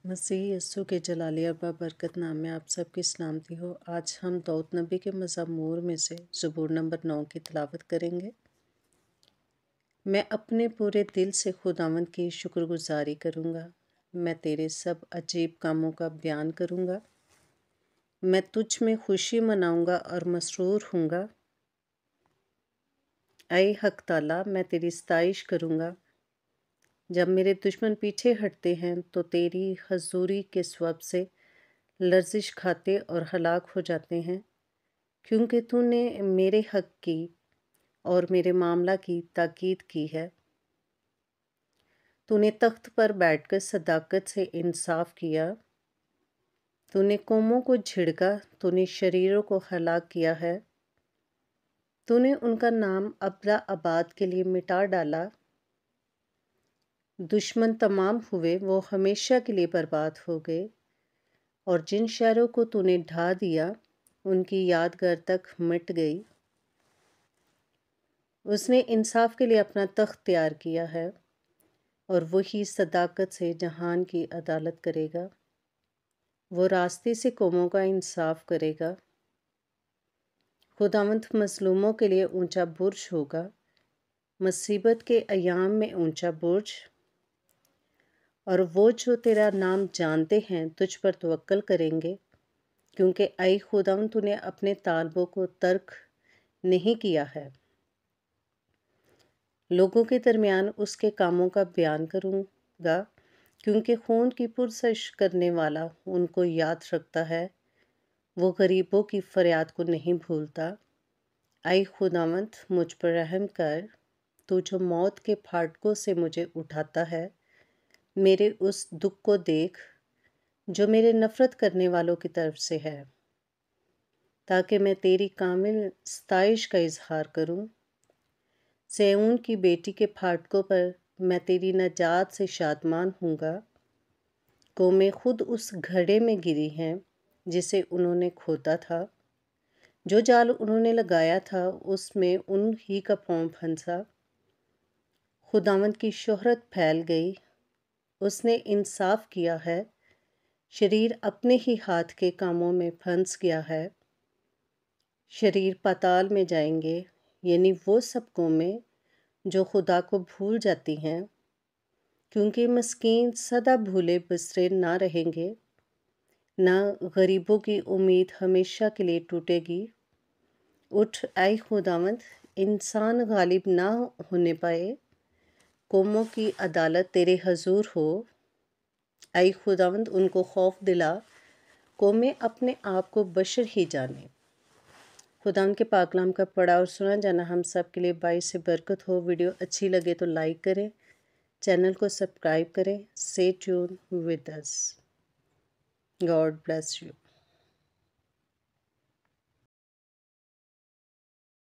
मसीह यस्सु के जलालिया बरकत नाम में आप सबकी सलामती हो। आज हम दाऊद नबी के मज़मूर में से ज़बूर नंबर 9 की तिलावत करेंगे। मैं अपने पूरे दिल से खुदावंद की शुक्रगुजारी करूँगा। मैं तेरे सब अजीब कामों का बयान करूँगा। मैं तुझ में खुशी मनाऊँगा और मसरूर हूँगा। ऐ हक ताला, मैं तेरी सताइश करूँगा। जब मेरे दुश्मन पीछे हटते हैं तो तेरी हजूरी के स्वब से लर्जिश खाते और हलाक हो जाते हैं, क्योंकि तूने मेरे हक की और मेरे मामला की ताकीद की है। तूने तख्त पर बैठकर सदाकत से इंसाफ किया। तूने कौमों को झिड़का, तूने शरीरों को हलाक किया है। तूने उनका नाम अबला आबाद के लिए मिटा डाला। दुश्मन तमाम हुए, वो हमेशा के लिए बर्बाद हो गए, और जिन शहरों को तूने ढा दिया उनकी यादगार तक मिट गई। उसने इंसाफ के लिए अपना तख्त तैयार किया है, और वही सदाकत से जहान की अदालत करेगा। वो रास्ते से कौमों का इंसाफ करेगा। खुदावंद मजलूमों के लिए ऊंचा बुर्ज होगा, मुसीबत के अयाम में ऊंचा बुर्ज। और वो जो तेरा नाम जानते हैं तुझ पर तवक्कल करेंगे, क्योंकि ऐ खुदावंद तूने अपने तालबों को तर्क नहीं किया है। लोगों के दरमियान उसके कामों का बयान करूँगा, क्योंकि खून की पुरसश करने वाला उनको याद रखता है। वो गरीबों की फरियाद को नहीं भूलता। ऐ खुदावंद, मुझ पर रहम कर। तू जो मौत के फाटकों से मुझे उठाता है, मेरे उस दुख को देख जो मेरे नफ़रत करने वालों की तरफ से है, ताकि मैं तेरी कामिल सताइश का इजहार करूं। सेऊन की बेटी के फाटकों पर मैं तेरी नजात से शादमान हूँगा। कौमें खुद उस घड़े में गिरी हैं जिसे उन्होंने खोदा था। जो जाल उन्होंने लगाया था उसमें उन ही का पाँव फंसा। खुदावंद की शोहरत फैल गई, उसने इंसाफ किया है। शरीर अपने ही हाथ के कामों में फंस गया है। शरीर पाताल में जाएंगे, यानी वो सब कौमें जो खुदा को भूल जाती हैं, क्योंकि मस्कीन सदा भूले बिसरे ना रहेंगे, ना गरीबों की उम्मीद हमेशा के लिए टूटेगी। उठ ऐ खुदावंद, इंसान गालिब ना होने पाए। कौमों की अदालत तेरे हजूर हो। ऐ खुदावंद, उनको खौफ दिला। कौमें अपने आप को बशर ही जाने। खुदावंद के पाकलाम का पढ़ा और सुना जाना हम सब के लिए बाइस से बरकत हो। वीडियो अच्छी लगे तो लाइक करें, चैनल को सब्सक्राइब करें। Stay tune with us. God bless you.